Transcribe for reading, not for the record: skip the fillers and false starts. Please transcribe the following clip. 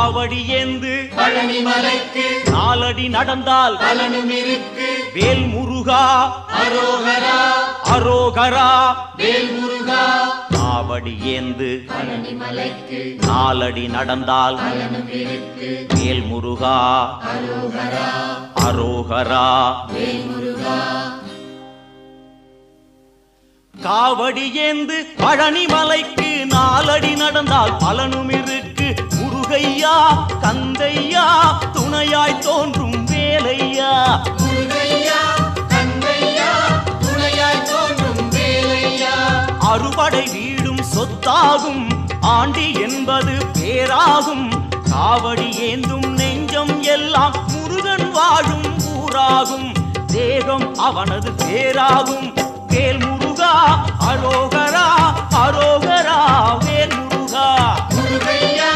காவடி ஏந்து பழனி மலைக்கு நாலடி நடந்தால் பலனும் இருக்கு. வேல் முருகா அரோகரா அரோகரா வேல் முருகா. காவடி ஏந்து பழனி மலைக்கு நாலடி நடந்தால் பலனும் இருக்கு. வேல் முருகா அரோகரா அரோகரா வேல் முருகா. காவடி ஏந்து பழனி மலைக்கு நாலடி நடந்தால் பலனும் இருக்கு. முருகையா கந்தையா துணையாய் தோன்றும் வேலையா. முருகையா கந்தையா துணையாய் தோன்றும் வேலையா. அறுபடை வீடும் சொத்தாகும் ஆண்டி என்பது பேராகும். காவடி ஏந்தும் நெஞ்சம் எல்லாம் முருகன் வாழும் ஊராகும். தேகம் அவனது பேராகும். வேல் முருகா அரோகரா அரோகரா வேல் முருகா. முருகையா